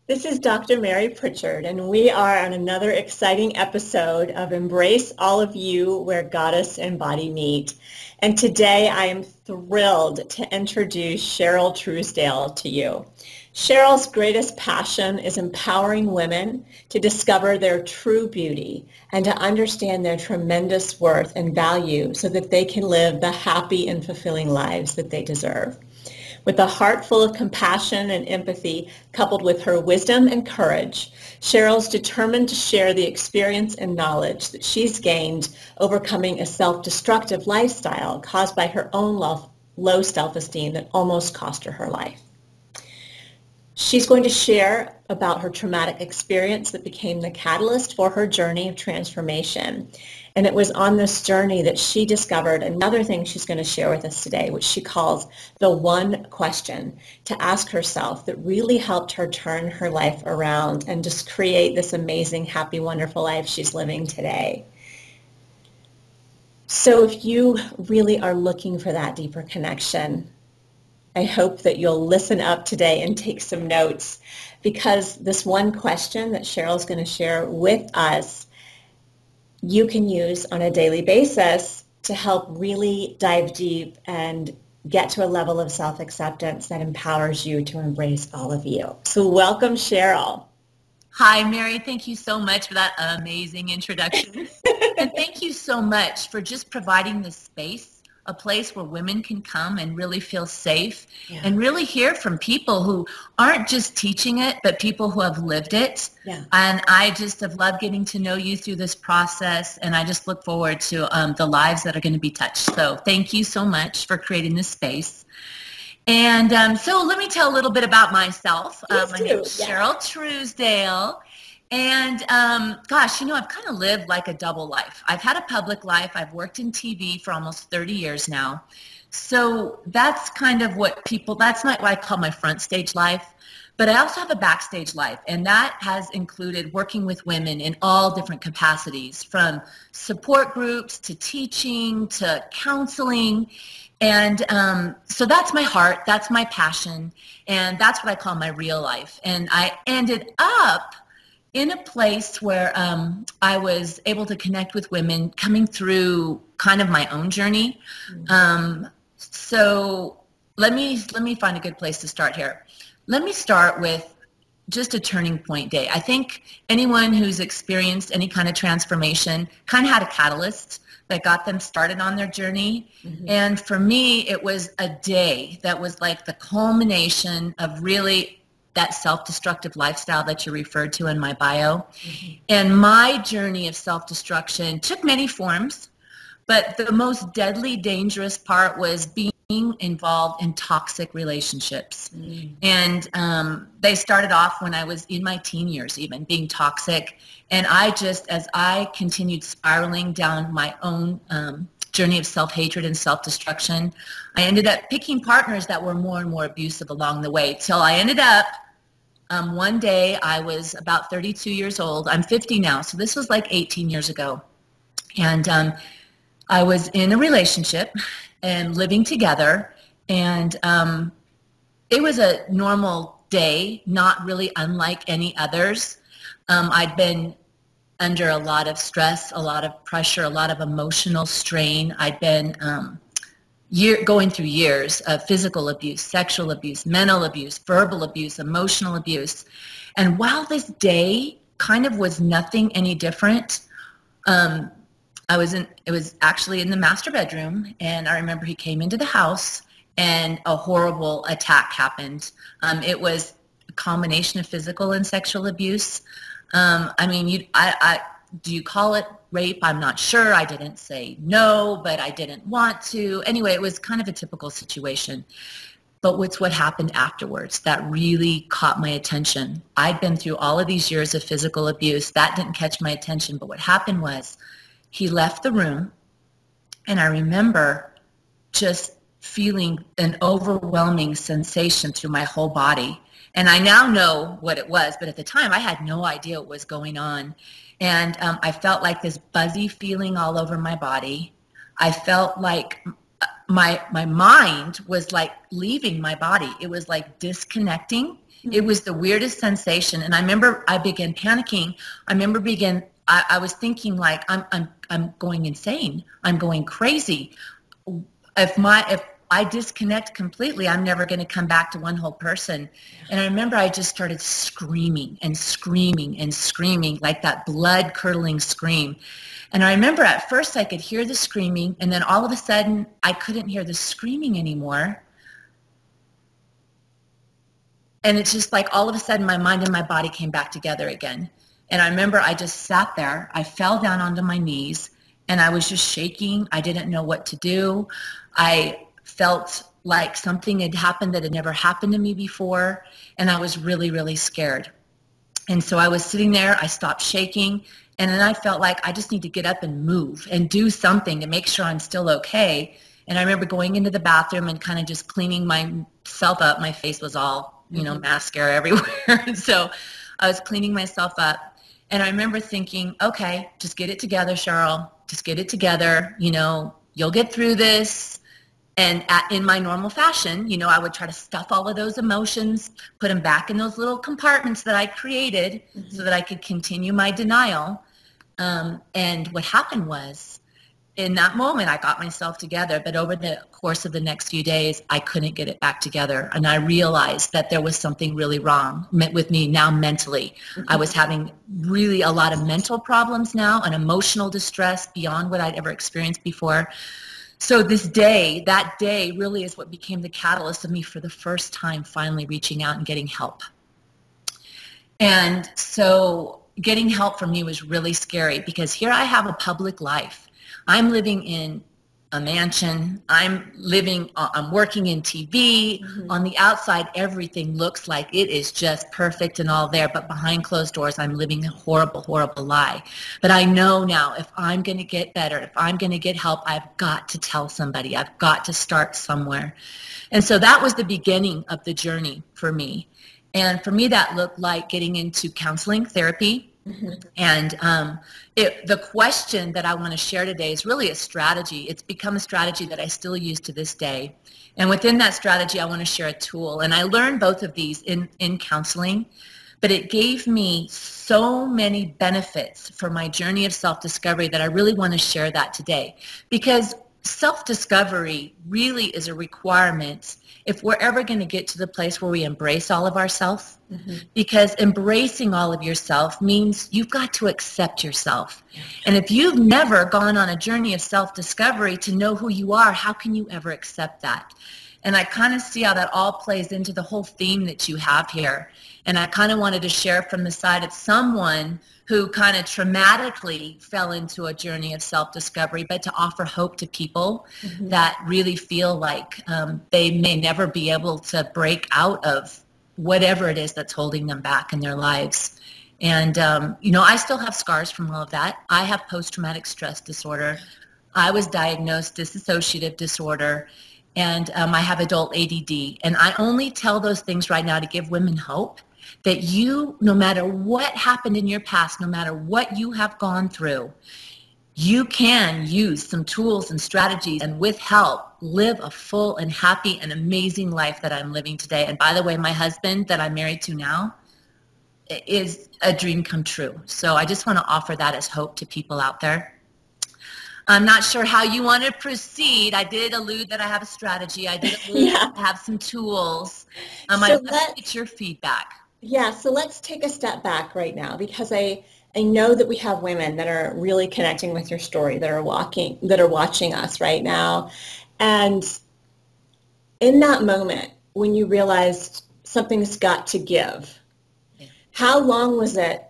This is Dr. Mary Pritchard, and we are on another exciting episode of Embrace All of You, where Goddess and Body meet. And today I am thrilled to introduce Cheryl Truesdale to you. Cheryl's greatest passion is empowering women to discover their true beauty and to understand their tremendous worth and value so that they can live the happy and fulfilling lives that they deserve. With a heart full of compassion and empathy, coupled with her wisdom and courage, Cheryl's determined to share the experience and knowledge that she's gained overcoming a self-destructive lifestyle caused by her own low self-esteem that almost cost her her life. She's going to share about her traumatic experience that became the catalyst for her journey of transformation. And it was on this journey that she discovered another thing she's going to share with us today, which she calls the one question to ask herself that really helped her turn her life around and just create this amazing, happy, wonderful life she's living today. So if you really are looking for that deeper connection, I hope that you'll listen up today and take some notes, because this one question that Cheryl's going to share with us you can use on a daily basis to help really dive deep and get to a level of self-acceptance that empowers you to embrace all of you. So welcome, Cheryl. Hi, Mary. Thank you so much for that amazing introduction. And thank you so much for just providing this space, a place where women can come and really feel safe and really hear from people who aren't just teaching it, but people who have lived it. Yeah. And I just have loved getting to know you through this process, and I just look forward to the lives that are going to be touched. So thank you so much for creating this space. And so let me tell a little bit about myself. My name is Cheryl Truesdale. And gosh, I've kind of lived like a double life. I've had a public life. I've worked in TV for almost 30 years now. So that's kind of that's not what I call my front stage life. But I also have a backstage life, and that has included working with women in all different capacities, from support groups to teaching to counseling. And so that's my heart, that's my passion, and that's what I call my real life. And I ended up in a place where I was able to connect with women coming through kind of my own journey. So let me find a good place to start here. Let me start with just a turning point day. I think anyone who's experienced any kind of transformation kind of had a catalyst that got them started on their journey. And for me, it was a day that was like the culmination of really that self-destructive lifestyle that you referred to in my bio. And my journey of self-destruction took many forms, but the most deadly, dangerous part was being involved in toxic relationships. And they started off when I was in my teen years, even being toxic. And as I continued spiraling down my own journey of self-hatred and self-destruction, I ended up picking partners that were more and more abusive along the way, till I ended up one day, I was about 32 years old. I'm 50 now, so this was like 18 years ago. And I was in a relationship and living together, and it was a normal day, not really unlike any others. I'd been under a lot of stress, a lot of pressure, a lot of emotional strain. I'd been going through years of physical abuse, sexual abuse, mental abuse, verbal abuse, emotional abuse. And while this day kind of was nothing any different, it was actually in the master bedroom, and I remember he came into the house and a horrible attack happened. It was a combination of physical and sexual abuse. Do you call it rape? I'm not sure. I didn't say no, but I didn't want to. Anyway, it was kind of a typical situation. But what happened afterwards that really caught my attention. I'd been through all of these years of physical abuse. That didn't catch my attention. But what happened was he left the room, and I remember just feeling an overwhelming sensation through my whole body. And I now know what it was, but at the time I had no idea what was going on. And I felt like this buzzy feeling all over my body. I felt like my mind was like leaving my body. It was like disconnecting. It was the weirdest sensation. And I remember I began panicking. I was thinking like, I'm going insane. I'm going crazy. If I disconnect completely, I'm never going to come back to one whole person. And I remember I just started screaming and screaming and screaming, like that blood curdling scream. And I remember at first I could hear the screaming, and then all of a sudden I couldn't hear the screaming anymore. And it's just like all of a sudden my mind and my body came back together again. And I remember I just sat there. I fell down onto my knees, and I was just shaking. I didn't know what to do. I felt like something had happened that had never happened to me before, and I was really, really scared. And so I was sitting there. I stopped shaking, and then I felt like I just need to get up and move and do something to make sure I'm still okay. And I remember going into the bathroom and kind of just cleaning myself up. My face was all, mascara everywhere. And so I was cleaning myself up. And I remember thinking, okay, just get it together, Cheryl. Just get it together. You'll get through this. And in my normal fashion, I would try to stuff all of those emotions, put them back in those little compartments that I created so that I could continue my denial. And what happened was, in that moment, I got myself together, but over the course of the next few days, I couldn't get it back together. And I realized that there was something really wrong with me now mentally. I was having really a lot of mental problems now, and emotional distress beyond what I'd ever experienced before. So that day really is what became the catalyst of me for the first time finally reaching out and getting help. And so getting help for me was really scary, because here I have a public life. I'm living in a mansion. I'm working in TV. On the outside, everything looks like it is just perfect and all there. But behind closed doors, I'm living a horrible, horrible lie. But I know now, if I'm going to get better, if I'm going to get help, I've got to tell somebody. I've got to start somewhere. And so that was the beginning of the journey for me. And for me, that looked like getting into counseling, therapy. And the question that I want to share today is really a strategy. It's become a strategy that I still use to this day. And within that strategy, I want to share a tool. And I learned both of these in counseling, but it gave me so many benefits for my journey of self-discovery that I really want to share that today. Because self-discovery really is a requirement if we're ever going to get to the place where we embrace all of ourselves. Because embracing all of yourself means you've got to accept yourself. And if you've never gone on a journey of self-discovery to know who you are, how can you ever accept that? And I kind of see how that all plays into the whole theme that you have here. And I kind of wanted to share from the side of someone who kind of traumatically fell into a journey of self-discovery, but to offer hope to people that really feel like they may never be able to break out of whatever it is that's holding them back in their lives. And, I still have scars from all of that. I have post-traumatic stress disorder. I was diagnosed dissociative disorder, and I have adult ADD. And I only tell those things right now to give women hope that no matter what happened in your past, no matter what you have gone through, you can use some tools and strategies, and with help, live a full and happy and amazing life that I'm living today. And by the way, my husband that I'm married to now is a dream come true. So I just want to offer that as hope to people out there. I'm not sure how you want to proceed. I did allude that I have a strategy. I did allude that I have some tools. I'd love to get your feedback. Yeah, so let's take a step back right now, because I know that we have women that are really connecting with your story, that are watching us right now. And in that moment, when you realized something's got to give, how long was it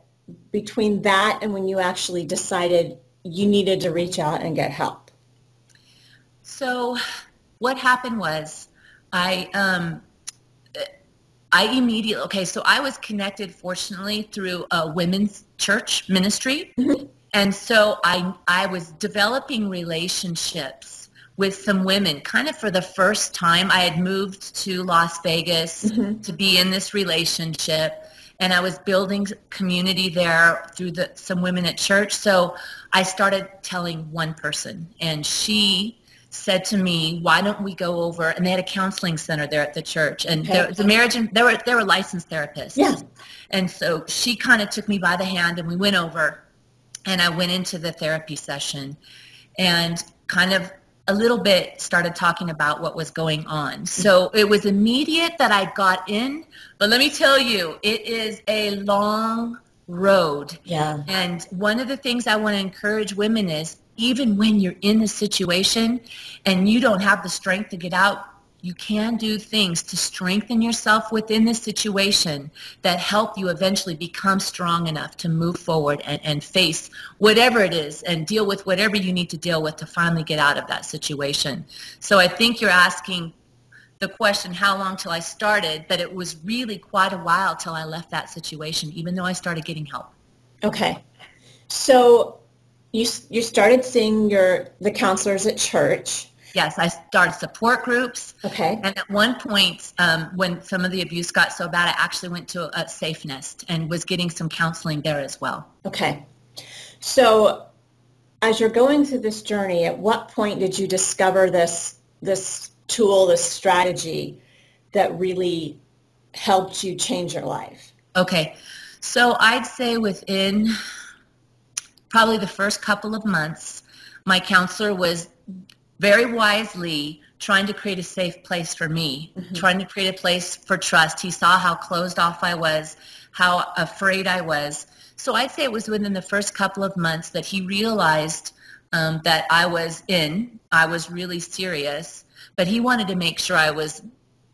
between that and when you actually decided you needed to reach out and get help? So what happened was I immediately, so I was connected, fortunately, through a women's church ministry. And so I was developing relationships with some women kind of for the first time. I had moved to Las Vegas to be in this relationship, and I was building community there through some women at church. So I started telling one person, and she said to me, why don't we go over, and they had a counseling center there at the church, and Okay. there was a marriage, and there were licensed therapists. Yeah. And so she kind of took me by the hand, and we went over, and I went into the therapy session and kind of a little bit started talking about what was going on. So it was immediate that I got in, but let me tell you, it is a long road. Yeah. And one of the things I want to encourage women is, even when you're in the situation and you don't have the strength to get out, you can do things to strengthen yourself within the situation that help you eventually become strong enough to move forward and face whatever it is and deal with whatever you need to deal with to finally get out of that situation. So I think you're asking the question, how long till I started, but it was really quite a while till I left that situation, even though I started getting help. Okay. So you started seeing the counselors at church. Yes, I started support groups. Okay. And at one point, when some of the abuse got so bad, I actually went to a Safe Nest and was getting some counseling there as well. Okay. So as you're going through this journey, at what point did you discover this tool, this strategy that really helped you change your life? Okay. So I'd say within probably the first couple of months, my counselor was very wisely trying to create a safe place for me, trying to create a place for trust. He saw how closed off I was, how afraid I was. So I'd say it was within the first couple of months that he realized that I was really serious, but he wanted to make sure I was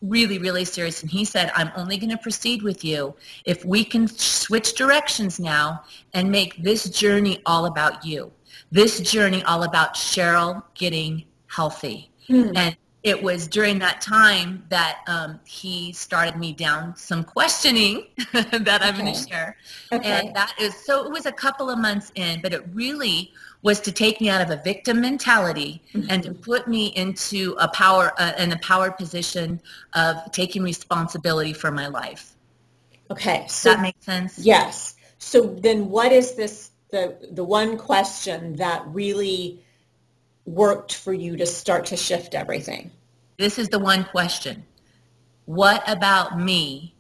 really, really serious. And he said, I'm only going to proceed with you if we can switch directions now and make this journey all about you. This journey all about Cheryl getting healthy. And it was during that time that he started me down some questioning that I'm going to share. Okay. And so it was a couple of months in, but it really was to take me out of a victim mentality and to put me into an empowered position of taking responsibility for my life. Okay. Does So that make sense? yes. So then what is this, the one question that really worked for you to start to shift everything? This is the one question. What about me?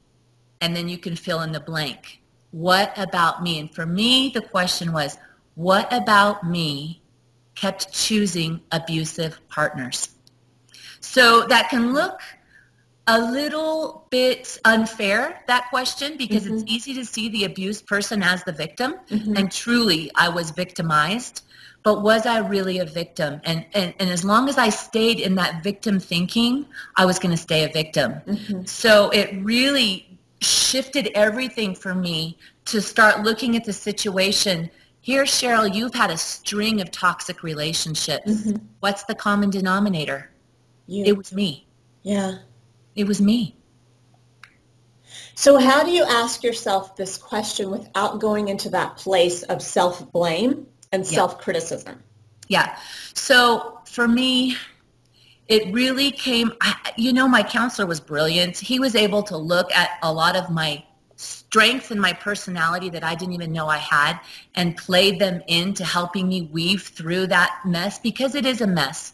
And then you can fill in the blank. What about me? And for me, the question was, what about me kept choosing abusive partners? So that can look a little bit unfair, that question, because it's easy to see the abused person as the victim. And truly, I was victimized. But was I really a victim? And as long as I stayed in that victim thinking, I was going to stay a victim. So it really shifted everything for me to start looking at the situation. Here, Cheryl, you've had a string of toxic relationships. What's the common denominator? You. It was me. Yeah. It was me. So how do you ask yourself this question without going into that place of self-blame and self-criticism? Yeah. So for me, it really came, my counselor was brilliant. He was able to look at a lot of my strengths and my personality that I didn't even know I had and played them into helping me weave through that mess, because it is a mess.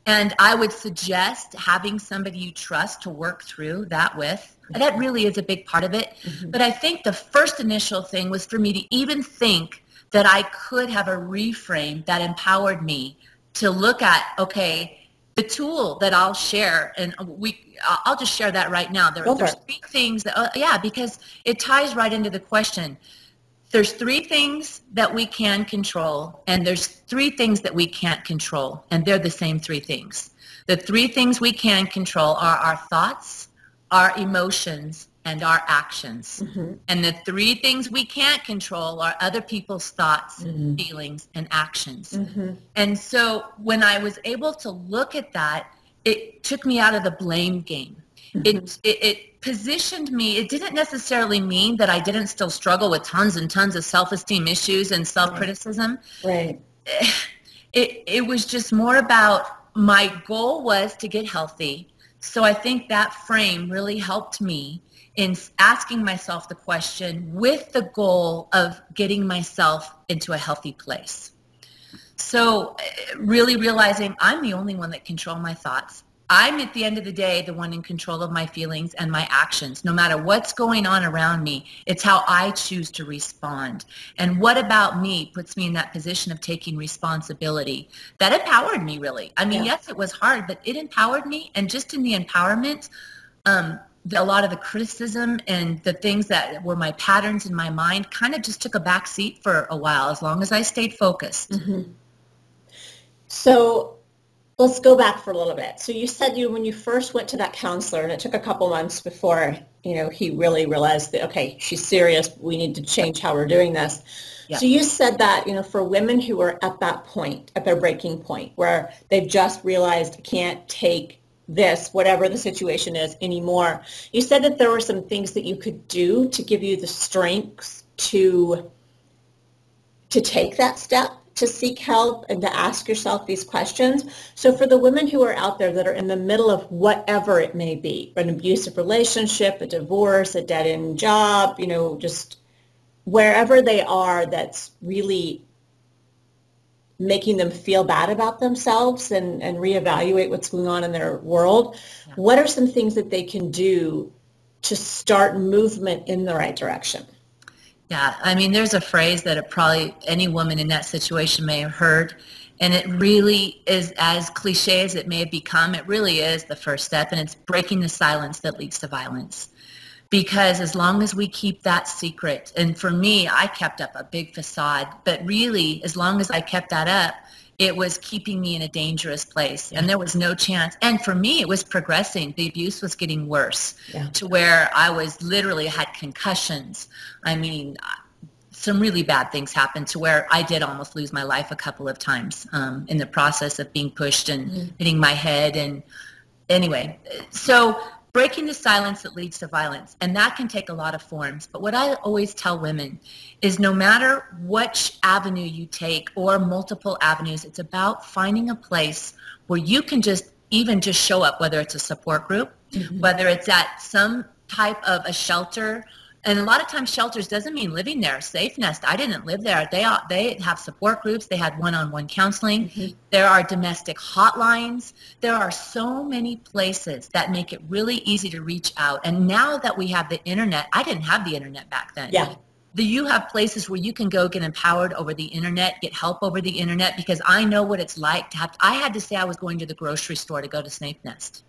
And I would suggest having somebody you trust to work through that with. That really is a big part of it. But I think the first initial thing was for me to even think that I could have a reframe that empowered me to look at, okay, the tool that I'll share, and I'll just share that right now. There's three things that, because it ties right into the question. There's three things that we can control, and there's three things that we can't control, and they're the same three things. The three things we can control are our thoughts, our emotions, and our actions. And the three things we can't control are other people's thoughts, feelings, and actions. And so when I was able to look at that, it took me out of the blame game. It positioned me. It didn't necessarily mean that I didn't still struggle with tons and tons of self-esteem issues and self-criticism. Right. It was just more about, my goal was to get healthy. So I think that frame really helped me in asking myself the question with the goal of getting myself into a healthy place. So really realizing I'm the only one that control my thoughts. I'm at the end of the day the one in control of my feelings and my actions. No matter what's going on around me, it's how I choose to respond. And what about me puts me in that position of taking responsibility? That empowered me, really. I mean, yes, it was hard, but it empowered me. And just in the empowerment, a lot of the criticism and the things that were my patterns in my mind kind of just took a back seat for a while, as long as I stayed focused. Mm-hmm. So let's go back for a little bit. So you said when you first went to that counselor, and it took a couple months before, he really realized that, okay, she's serious. We need to change how we're doing this. Yeah. So you said that, for women who are at that point, at their breaking point, where they've just realized, I can't take this, whatever the situation is, anymore. You said that there were some things that you could do to give you the strength to take that step, to seek help and to ask yourself these questions. So for the women who are out there that are in the middle of whatever it may be, an abusive relationship, a divorce, a dead-end job, just wherever they are, that's really making them feel bad about themselves and reevaluate what's going on in their world. Yeah. What are some things that they can do to start movement in the right direction? Yeah, I mean, there's a phrase that probably any woman in that situation may have heard, and it really is, as cliche as it may have become, it really is the first step, and it's breaking the silence that leads to violence. Because as long as we keep that secret, and for me, I kept up a big facade, but really, as long as I kept that up, it was keeping me in a dangerous place, and there was no chance. And for me, it was progressing. The abuse was getting worse to where I was literally had concussions. I mean, some really bad things happened to where I did almost lose my life a couple of times in the process of being pushed and hitting my head. And anyway, so breaking the silence that leads to violence, and that can take a lot of forms. But what I always tell women is no matter which avenue you take or multiple avenues, it's about finding a place where you can just show up, whether it's a support group, whether it's at some type of a shelter. And a lot of times shelters doesn't mean living there. Safe Nest, I didn't live there. They have support groups. They had one-on-one counseling. There are domestic hotlines. There are so many places that make it really easy to reach out. And now that we have the internet, I didn't have the internet back then. Yeah. You have places where you can go get empowered over the internet, get help over the internet, because I know what it's like to have, I had to say I was going to the grocery store to go to Safe Nest.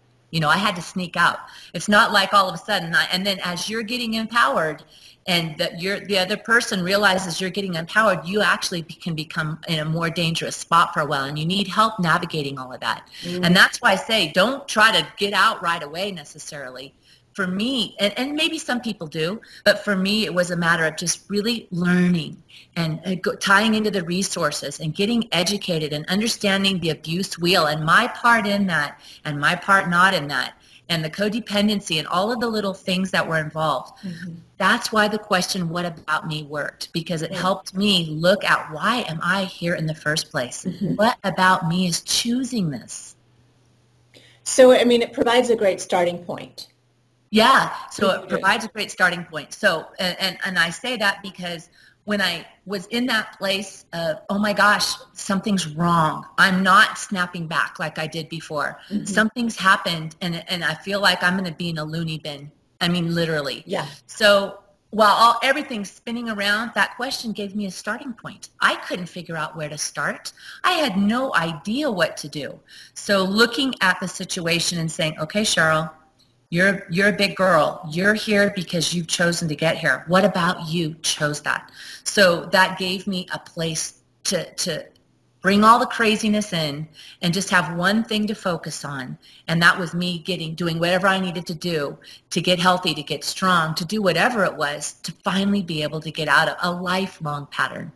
I had to sneak out. It's not like all of a sudden, and then as you're getting empowered and that the other person realizes you're getting empowered, you actually can become in a more dangerous spot for a while, and you need help navigating all of that. And that's why I say don't try to get out right away necessarily. For me, and maybe some people do, but for me, it was a matter of just really learning and tying into the resources and getting educated and understanding the abuse wheel and my part in that and my part not in that and the codependency and all of the little things that were involved. That's why the question, what about me, worked, because it helped me look at why am I here in the first place? What about me is choosing this? So, I mean, it provides a great starting point. Yeah, so it provides a great starting point. So, and I say that because when I was in that place of, oh my gosh, something's wrong. I'm not snapping back like I did before. Something's happened, and I feel like I'm going to be in a loony bin. I mean, literally. Yeah. So while everything's spinning around, that question gave me a starting point. I couldn't figure out where to start. I had no idea what to do. So looking at the situation and saying, okay, Cheryl, you're a big girl. You're here because you've chosen to get here. What about you chose that? So that gave me a place to bring all the craziness in and just have one thing to focus on. And that was me doing whatever I needed to do to get healthy, to get strong, to do whatever it was to finally be able to get out of a lifelong pattern.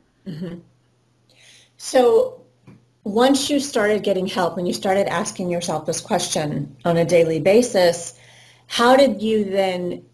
So once you started getting help and you started asking yourself this question on a daily basis, how did you then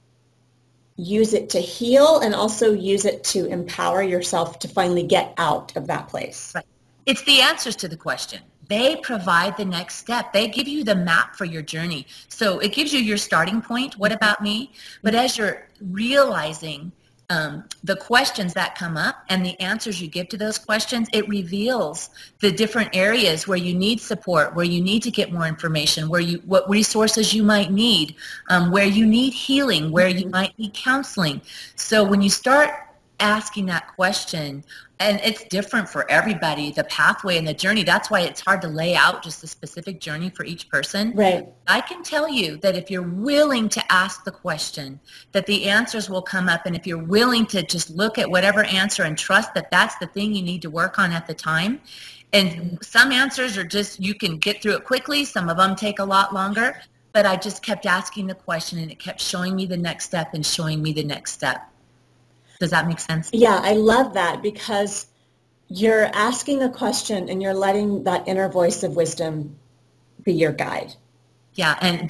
use it to heal and also use it to empower yourself to finally get out of that place? Right. It's the answers to the question. They provide the next step. They give you the map for your journey. So it gives you your starting point. What about me? But as you're realizing the questions that come up and the answers you give to those questions, it reveals the different areas where you need support, where you need to get more information, what resources you might need, where you need healing, where you might need counseling. So when you start asking that question, and it's different for everybody, the pathway and the journey. That's why it's hard to lay out just a specific journey for each person. Right. I can tell you that if you're willing to ask the question, that the answers will come up. And if you're willing to just look at whatever answer and trust that that's the thing you need to work on at the time. And some answers are just, you can get through it quickly. Some of them take a lot longer. But I just kept asking the question, and it kept showing me the next step and showing me the next step. Does that make sense? Yeah, I love that, because you're asking a question and you're letting that inner voice of wisdom be your guide. Yeah, and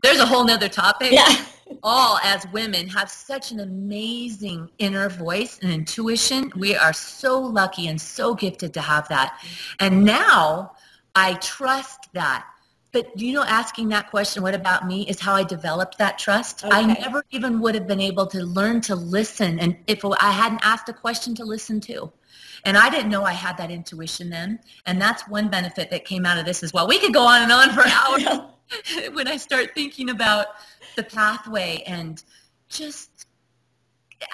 there's a whole nother topic. Yeah. All as women have such an amazing inner voice and intuition. We are so lucky and so gifted to have that. And now I trust that. But asking that question, what about me, is how I developed that trust. Okay. I never even would have been able to learn to listen, and if I hadn't asked a question to listen to. And I didn't know I had that intuition then. And that's one benefit that came out of this as well. We could go on and on for hours when I start thinking about the pathway and just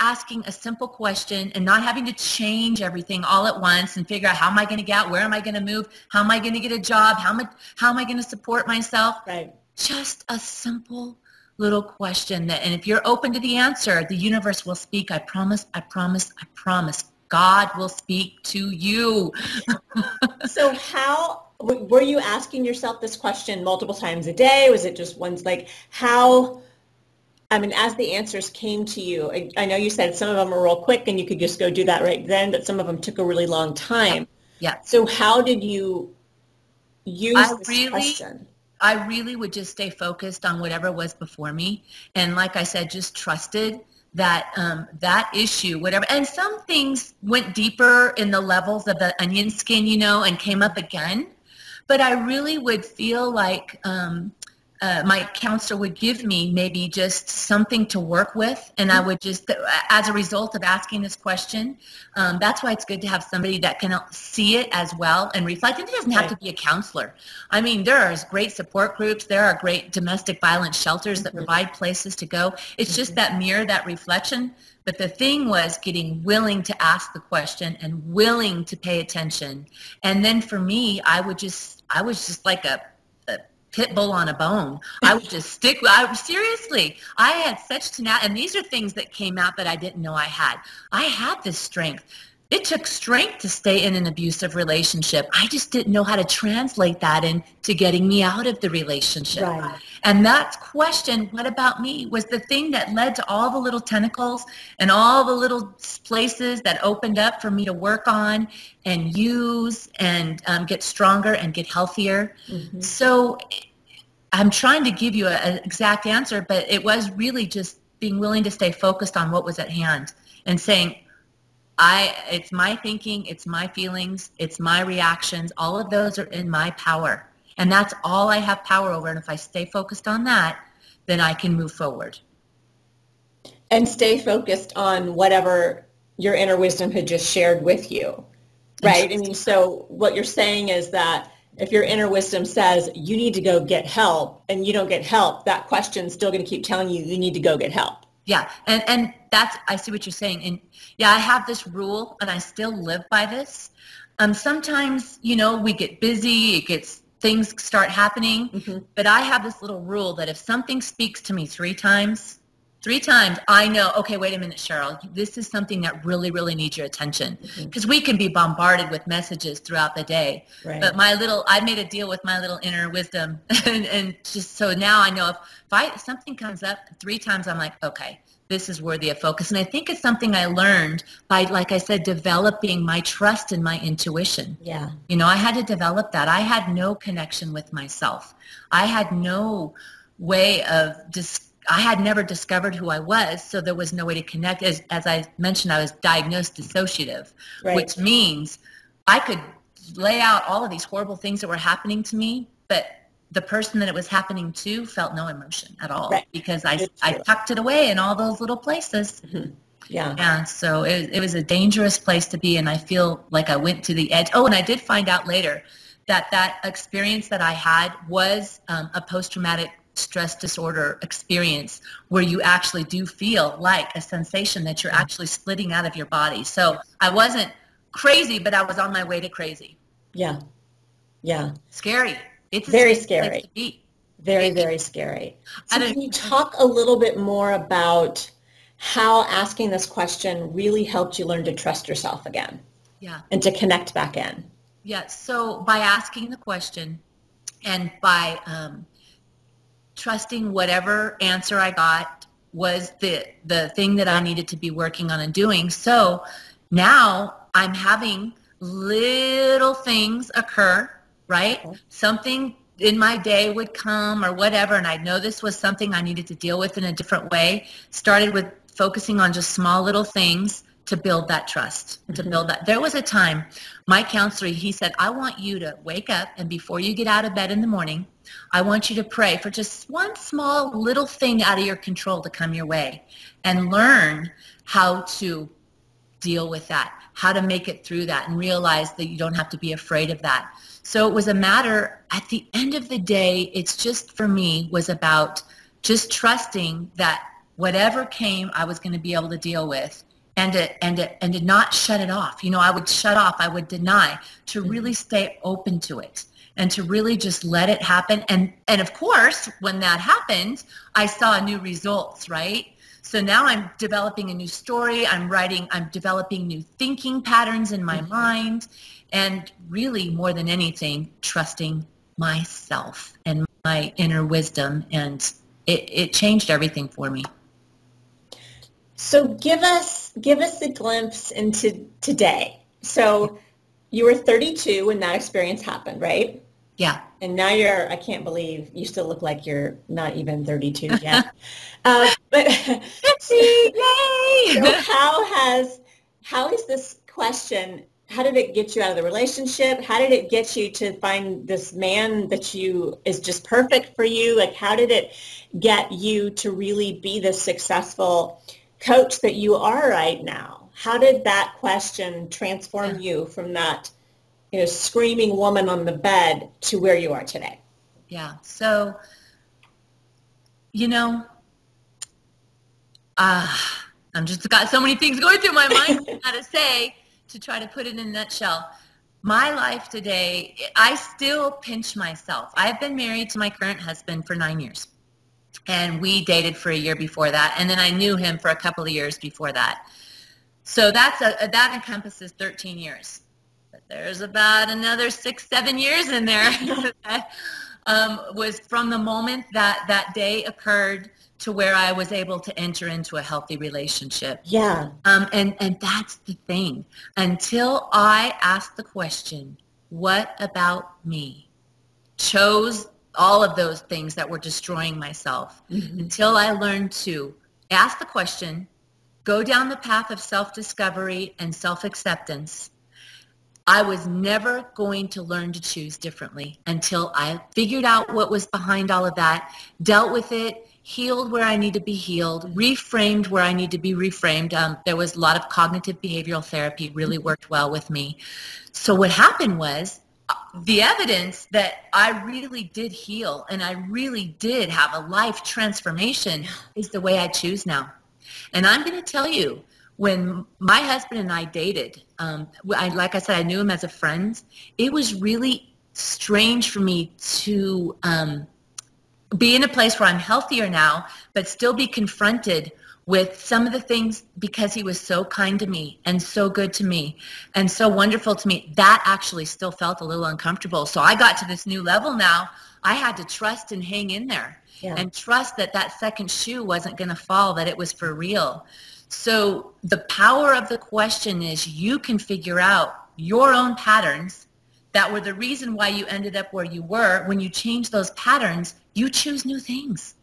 asking a simple question and not having to change everything all at once and figure out, how am I going to get out? Where am I going to move? How am I going to get a job? How am I going to support myself? Right. Just a simple little question and if you're open to the answer, the universe will speak. I promise, I promise, I promise. God will speak to you. So how, were you asking yourself this question multiple times a day? Was it just once? As the answers came to you, I know you said some of them were real quick and you could just go do that right then, but some of them took a really long time. Yeah. So how did you use this question? I really would just stay focused on whatever was before me. And like I said, just trusted that that issue, whatever. And some things went deeper in the levels of the onion skin, and came up again. But I really would feel like my counselor would give me maybe just something to work with, and I would just, as a result of asking this question, that's why it's good to have somebody that can see it as well and reflect. And it doesn't have to be a counselor. I mean, there are great support groups. There are great domestic violence shelters that provide places to go. It's just that mirror, that reflection. But the thing was getting willing to ask the question and willing to pay attention. And then for me, I was just like a pit bull on a bone. I would just seriously, I had such tenacity, and these are things that came out that I didn't know I had. I had this strength. It took strength to stay in an abusive relationship. I just didn't know how to translate that into getting me out of the relationship. Right. And that question, what about me, was the thing that led to all the little tentacles and all the little places that opened up for me to work on and use and get stronger and get healthier. Mm-hmm. So I'm trying to give you an exact answer, but it was really just being willing to stay focused on what was at hand and saying, it's my thinking, it's my feelings, it's my reactions. All of those are in my power. And that's all I have power over. And if I stay focused on that, then I can move forward. And stay focused on whatever your inner wisdom had just shared with you, right? I mean, so what you're saying is that if your inner wisdom says you need to go get help and you don't get help, that question's still going to keep telling you you need to go get help. Yeah, and that's, I see what you're saying. And yeah, I have this rule, and I still live by this. Sometimes, we get busy, things start happening, but I have this little rule that if something speaks to me three times, I know, okay, wait a minute, Cheryl, this is something that really, really needs your attention. Because we can be bombarded with messages throughout the day. Right. But I made a deal with my little inner wisdom. and just so now I know if something comes up three times, I'm like, okay, this is worthy of focus. And I think it's something I learned by, like I said, developing my trust in my intuition. Yeah. I had to develop that. I had no connection with myself. I had no way of I had never discovered who I was, so there was no way to connect. As I mentioned, I was diagnosed dissociative, right. Which means I could lay out all of these horrible things that were happening to me, but the person that it was happening to felt no emotion at all, right. Because I tucked it away in all those little places. Mm-hmm. Yeah. And so it was a dangerous place to be, and I feel like I went to the edge. Oh, and I did find out later that experience that I had was a post-traumatic stress disorder experience where you actually do feel like a sensation that you're actually splitting out of your body. So I wasn't crazy, but I was on my way to crazy. Yeah. Yeah. Scary. It's very a scary place scary. to be. Very, very scary. So can you talk a little bit more about how asking this question really helped you learn to trust yourself again? Yeah. And to connect back in? Yeah. So by asking the question and by trusting whatever answer I got was the thing that I needed to be working on and doing. So now I'm having little things occur, right? Okay. Something in my day would come or whatever, and I know this was something I needed to deal with in a different way. Started with focusing on just small little things to build that trust, to build that. There was a time, my counselor, he said, I want you to wake up, and before you get out of bed in the morning, I want you to pray for just one small little thing out of your control to come your way, and learn how to deal with that, how to make it through that, and realize that you don't have to be afraid of that. So it was a matter, at the end of the day, it's just, for me, was about just trusting that whatever came, I was going to be able to deal with, and to not shut it off. You know, I would shut off, I would deny, to really stay open to it and to really just let it happen. And of course, when that happened, I saw new results, right? So now I'm developing a new story, I'm developing new thinking patterns in my mind, and really, more than anything, trusting myself and my inner wisdom, and it changed everything for me. So give us a glimpse into today. So you were 32 when that experience happened, right? Yeah. And now I can't believe you still look like you're not even 32 yet. But Yay! So how is this question, how did it get you out of the relationship? How did it get you to find this man that is just perfect for you? Like, how did it get you to really be the successful coach that you are right now? How did that question transform you from that, screaming woman on the bed to where you are today? Yeah. So, I'm just got so many things going through my mind how to say to try to put it in a nutshell. My life today, I still pinch myself. I've been married to my current husband for 9 years, and we dated for a year before that, and then I knew him for a couple of years before that. So that encompasses 13 years. But there's about another 6-7 years in there that was from the moment that day occurred to where I was able to enter into a healthy relationship. Yeah. And that's the thing. Until I asked the question, what about me? Chose all of those things that were destroying myself. Mm-hmm. Until I learned to ask the question, go down the path of self-discovery and self-acceptance, I was never going to learn to choose differently until I figured out what was behind all of that, dealt with it, healed where I need to be healed, reframed where I need to be reframed. There was a lot of cognitive behavioral therapy, really worked well with me. So what happened was the evidence that I really did heal and I really did have a life transformation is the way I choose now. And I'm going to tell you, when my husband and I dated, like I said, I knew him as a friend. It was really strange for me to be in a place where I'm healthier now, but still be confronted with some of the things, because he was so kind to me and so good to me and so wonderful to me. That actually still felt a little uncomfortable. So I got to this new level now. I had to trust and hang in there and trust that that second shoe wasn't going to fall, that it was for real. So the power of the question is you can figure out your own patterns that were the reason why you ended up where you were. When you change those patterns, you choose new things.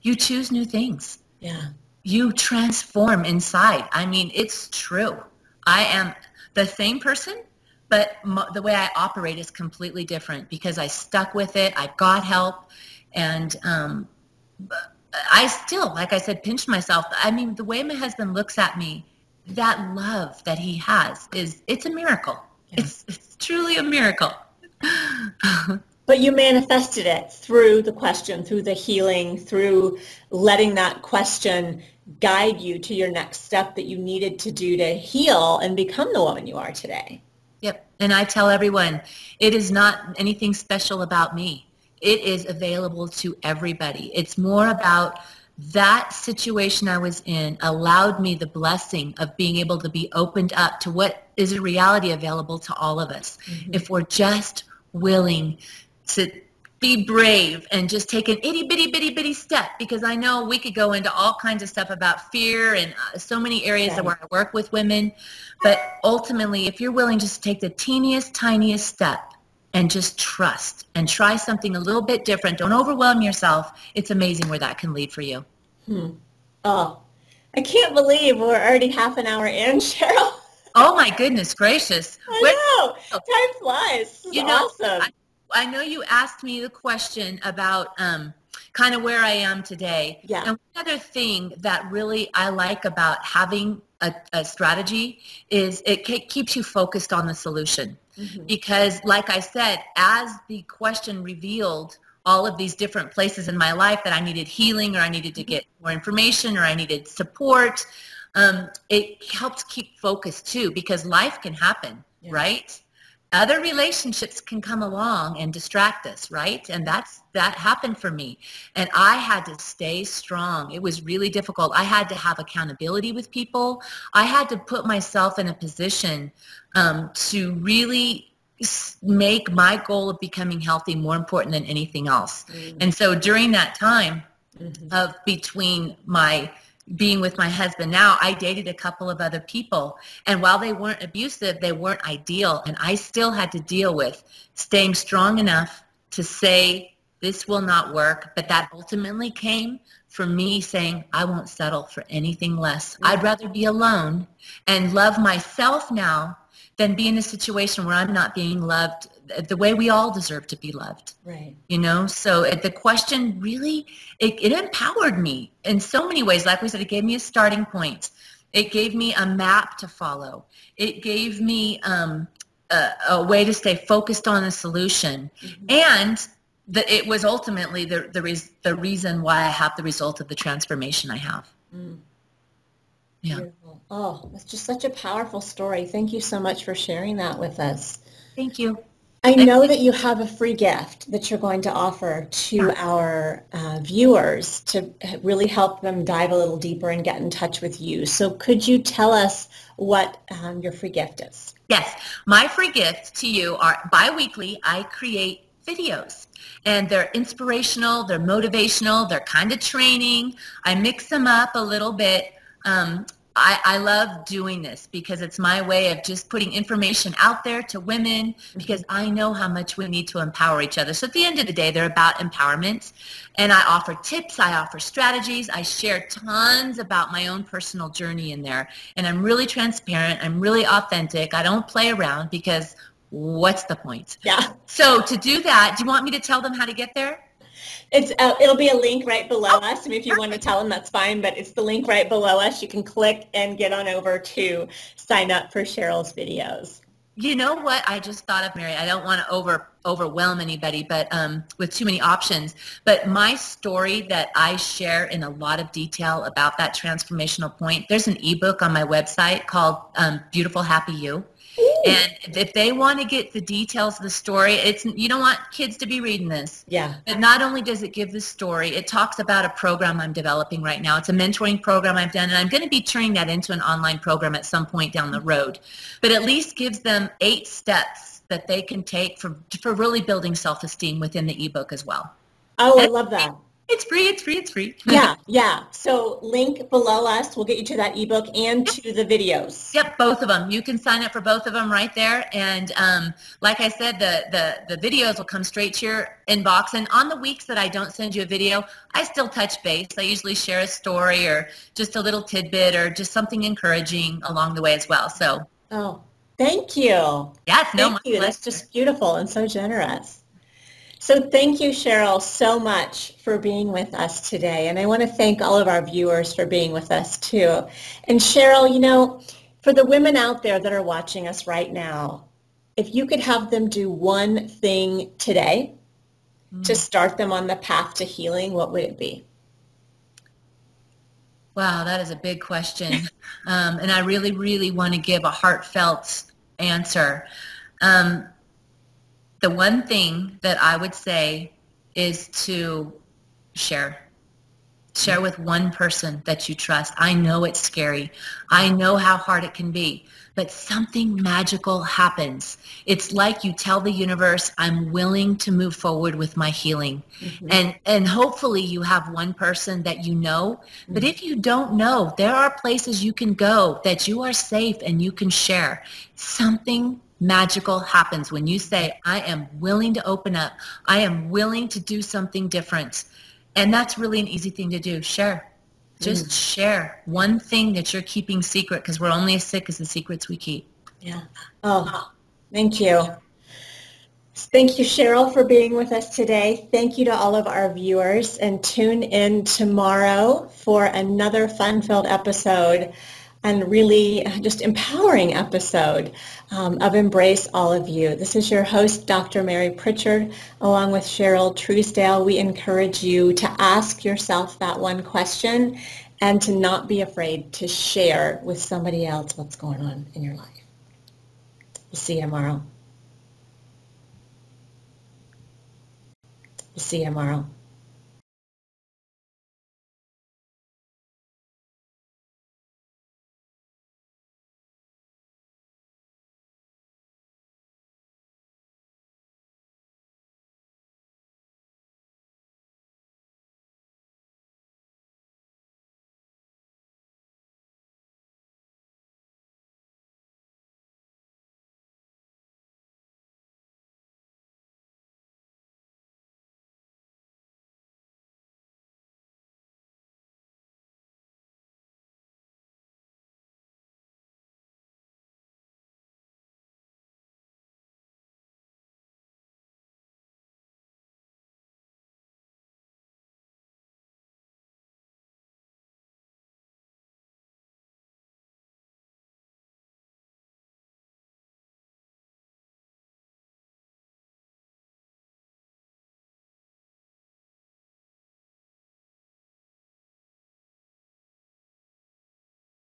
You choose new things. Yeah. You transform inside. I mean, it's true. I am the same person, but the way I operate is completely different because I stuck with it. I got help. And I still, like I said, pinch myself. I mean, the way my husband looks at me, that love that he has it's a miracle. Yeah. It's truly a miracle. But you manifested it through the question, through the healing, through letting that question guide you to your next step that you needed to do to heal and become the woman you are today. Yep. And I tell everyone, it is not anything special about me. It is available to everybody. It's more about that situation I was in allowed me the blessing of being able to be opened up to what is a reality available to all of us. Mm-hmm. If we're just willing to be brave and just take an itty bitty step, because I know we could go into all kinds of stuff about fear and so many areas where I work with women. But ultimately, if you're willing just to take the teeniest, tiniest step and just trust and try something a little bit different, don't overwhelm yourself, it's amazing where that can lead for you. Oh, I can't believe we're already half an hour in, Cheryl. Oh my goodness gracious. I know. Time flies. This is awesome. I know you asked me the question about kind of where I am today. Yeah. And one other thing that really I like about having a strategy is it keeps you focused on the solution. Mm-hmm. Because like I said, as the question revealed all of these different places in my life that I needed healing, or I needed to get more information, or I needed support, it helps keep focus too, because life can happen, right? Other relationships can come along and distract us, right? And that happened for me. And I had to stay strong. It was really difficult. I had to have accountability with people. I had to put myself in a position to really make my goal of becoming healthy more important than anything else. Mm-hmm. And so during that time of between my being with my husband now, I dated a couple of other people. And while they weren't abusive, they weren't ideal. And I still had to deal with staying strong enough to say, this will not work. But that ultimately came from me saying, I won't settle for anything less. I'd rather be alone and love myself now than be in a situation where I'm not being loved the way we all deserve to be loved. Right. You know, so the question really, it empowered me in so many ways. Like we said, it gave me a starting point. It gave me a map to follow. It gave me a way to stay focused on a solution. Mm-hmm. And it was ultimately the reason why I have the result of the transformation I have. Mm. Yeah. Beautiful. Oh, it's just such a powerful story. Thank you so much for sharing that with us. Thank you. I know that you have a free gift that you're going to offer to our viewers to really help them dive a little deeper and get in touch with you. So could you tell us what your free gift is? Yes. My free gift to you are bi-weekly, I create videos. And they're inspirational, they're motivational, they're kind of training. I mix them up a little bit. I love doing this because it's my way of just putting information out there to women, because I know how much we need to empower each other. So at the end of the day, they're about empowerment. And I offer tips, I offer strategies, I share tons about my own personal journey in there. And I'm really transparent, I'm really authentic. I don't play around, because what's the point? Yeah. So to do that, do you want me to tell them how to get there? It'll be a link right below us. I mean, if you want to tell them, that's fine, but it's the link right below us. You can click and get on over to sign up for Cheryl's videos. You know what I just thought of, Mary? I don't want to overwhelm anybody, but with too many options. But my story that I share in a lot of detail about that transformational point, there's an ebook on my website called Beautiful Happy You. Ooh. And if they want to get the details of the story, you don't want kids to be reading this. Yeah. But not only does it give the story, it talks about a program I'm developing right now. It's a mentoring program I've done, and I'm going to be turning that into an online program at some point down the road. But at least gives them 8 steps that they can take for really building self-esteem within the ebook as well. Oh, I love that. It's free. Yeah. So link below us. We'll get you to that ebook and to the videos. Yep, both of them. You can sign up for both of them right there. And like I said, the videos will come straight to your inbox. And on the weeks that I don't send you a video, I still touch base. I usually share a story or just a little tidbit or just something encouraging along the way as well. So. Oh, thank you. Yes, Thank you. That's just beautiful and so generous. So thank you, Cheryl, so much for being with us today. And I want to thank all of our viewers for being with us too. And Cheryl, for the women out there that are watching us right now, if you could have them do one thing today to start them on the path to healing, what would it be? Wow, that is a big question. And I really, really want to give a heartfelt answer. The one thing that I would say is to share. Share with one person that you trust. I know it's scary. I know how hard it can be, but something magical happens. It's like you tell the universe, I'm willing to move forward with my healing. And hopefully you have one person that you know, but if you don't know, there are places you can go that you are safe and you can share. Something magical happens when you say, I am willing to open up. I am willing to do something different. And that's really an easy thing to do. Share. Just share one thing that you're keeping secret, because we're only as sick as the secrets we keep. Yeah. Oh, thank you. Thank you, Cheryl, for being with us today. Thank you to all of our viewers, and tune in tomorrow for another fun-filled episode and really just empowering episode of Embrace All of You. This is your host, Dr. Mary Pritchard, along with Cheryl Truesdale. We encourage you to ask yourself that one question and to not be afraid to share with somebody else what's going on in your life. We'll see you tomorrow. We'll see you tomorrow.